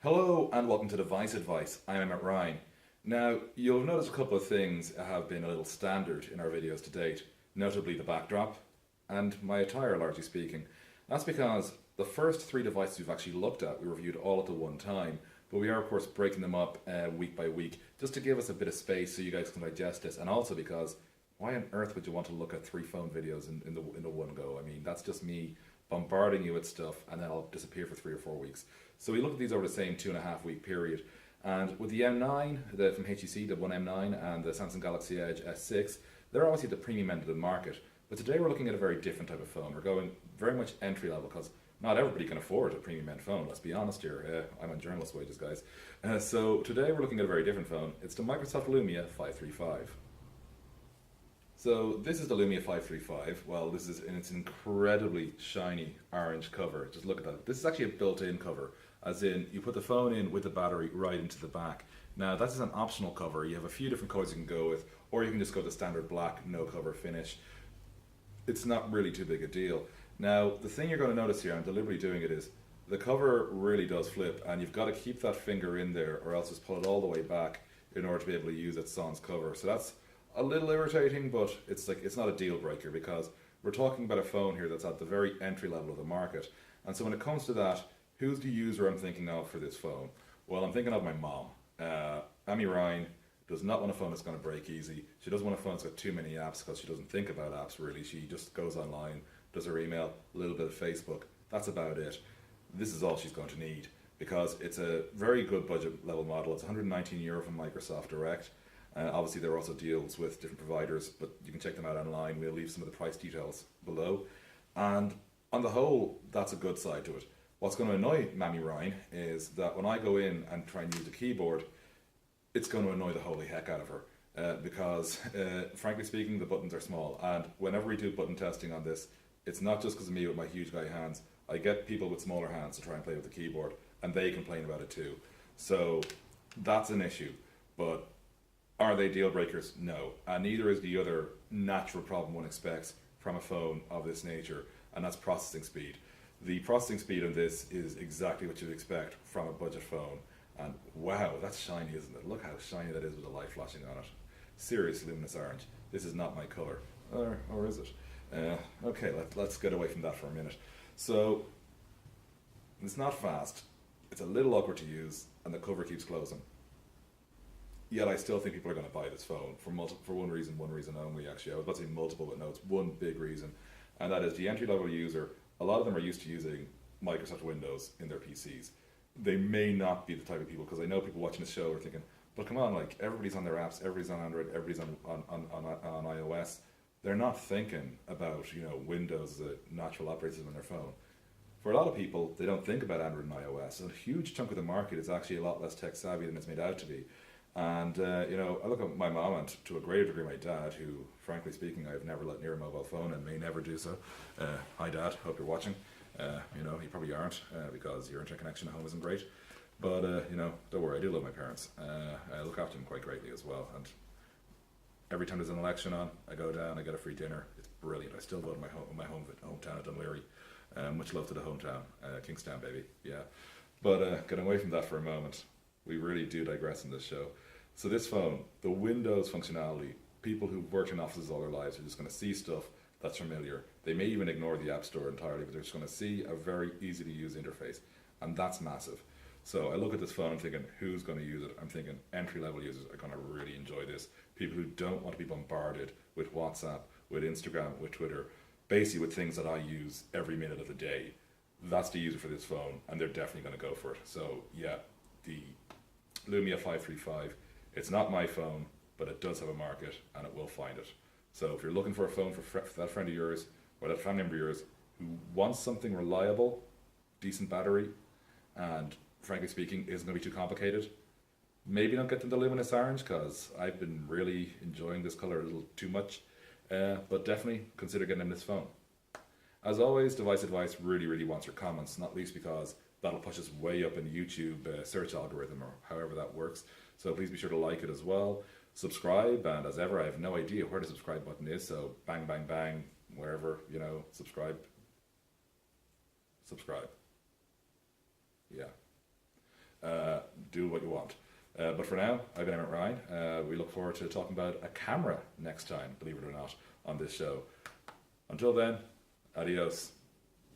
Hello and welcome to Device Advice. I'm Emmet Ryan. Now, you'll notice a couple of things have been a little standard in our videos to date, notably the backdrop and my attire, largely speaking. That's because the first three devices we've actually looked at, we reviewed all at the one time, but we are of course breaking them up week by week just to give us a bit of space so you guys can digest this, and also because why on earth would you want to look at three phone videos in the one go? I mean, that's just me bombarding you with stuff and then I'll disappear for 3 or 4 weeks. So we look at these over the same 2.5 week period. And with the M9, from HTC, the One M9, and the Samsung Galaxy Edge S6, they're obviously the premium end of the market. But today we're looking at a very different type of phone. We're going very much entry level because not everybody can afford a premium end phone, let's be honest here. I'm on journalist wages, guys. So today we're looking at a very different phone. It's the Microsoft Lumia 535. So this is the Lumia 535. Well, this is in its incredibly shiny orange cover. Just look at that. This is actually a built-in cover, as in you put the phone in with the battery right into the back. Now that is an optional cover. You have a few different colors you can go with, or you can just go the standard black, no cover finish. It's not really too big a deal. Now the thing you're going to notice here, I'm deliberately doing it, is the cover really does flip, and you've got to keep that finger in there or else just pull it all the way back in order to be able to use it sans cover. So that's a little irritating, but it's not a deal breaker because we're talking about a phone here that's at the very entry level of the market. And so when it comes to that, who's the user I'm thinking of for this phone? Well, I'm thinking of my mom. Emmet Ryan does not want a phone that's going to break easy. She doesn't want a phone that's got too many apps because she doesn't think about apps really. She just goes online, does her email, a little bit of Facebook. That's about it. This is all she's going to need because it's a very good budget level model. It's €119 from Microsoft Direct. Obviously there are also deals with different providers, but you can check them out online. We'll leave some of the price details below. And on the whole, that's a good side to it. What's going to annoy Mammy Ryan is that when I go in and try and use the keyboard, it's going to annoy the holy heck out of her. Because frankly speaking, the buttons are small. And whenever we do button testing on this, it's not just because of me with my huge guy hands. I get people with smaller hands to try and play with the keyboard, and they complain about it too. So that's an issue. But are they deal breakers? No. And neither is the other natural problem one expects from a phone of this nature, and that's processing speed. The processing speed on this is exactly what you'd expect from a budget phone. And wow, that's shiny, isn't it? Look how shiny that is with the light flashing on it. Serious luminous orange. This is not my colour. Or is it? Okay, let's get away from that for a minute. So, it's not fast. It's a little awkward to use, and the cover keeps closing. Yet I still think people are going to buy this phone for one reason only, actually. I was about to say multiple, but no, it's one big reason. And that is the entry-level user. A lot of them are used to using Microsoft Windows in their PCs. They may not be the type of people, because I know people watching this show are thinking, but come on, like, everybody's on their apps, everybody's on Android, everybody's on iOS. They're not thinking about, Windows as a natural operating system on their phone. For a lot of people, they don't think about Android and iOS. So a huge chunk of the market is actually a lot less tech savvy than it's made out to be. And, I look at my mom and to a greater degree my dad, who, frankly speaking, I've never let near a mobile phone and may never do so. Hi Dad, hope you're watching. You probably aren't because your internet connection at home isn't great. But, don't worry, I do love my parents. I look after them quite greatly as well. And every time there's an election on, I go down, I get a free dinner. It's brilliant. I still vote in my hometown of Dunleary. Much love to the hometown, Kingstown, baby. Yeah. But getting away from that for a moment, we really do digress in this show. So this phone, the Windows functionality, people who've worked in offices all their lives are just going to see stuff that's familiar. They may even ignore the App Store entirely, but they're just going to see a very easy to use interface. And that's massive. So I look at this phone, I'm thinking, who's going to use it? I'm thinking entry-level users are going to really enjoy this. People who don't want to be bombarded with WhatsApp, with Instagram, with Twitter, basically with things that I use every minute of the day. That's the user for this phone, and they're definitely going to go for it. So yeah, the Lumia 535, it's not my phone, but it does have a market, and it will find it. So if you're looking for a phone for that friend of yours, or that family member of yours, who wants something reliable, decent battery, and frankly speaking, isn't going to be too complicated, maybe don't get them the luminous orange, because I've been really enjoying this colour a little too much, but definitely consider getting them this phone. As always, Device Advice really wants your comments, not least because that'll push us way up in the YouTube search algorithm, or however that works. So please be sure to like it as well. Subscribe, and as ever, I have no idea where the subscribe button is, so bang, bang, bang, wherever, subscribe. Subscribe. Yeah. do what you want. But for now, I've been Emmet Ryan. We look forward to talking about a camera next time, believe it or not, on this show. Until then, adios.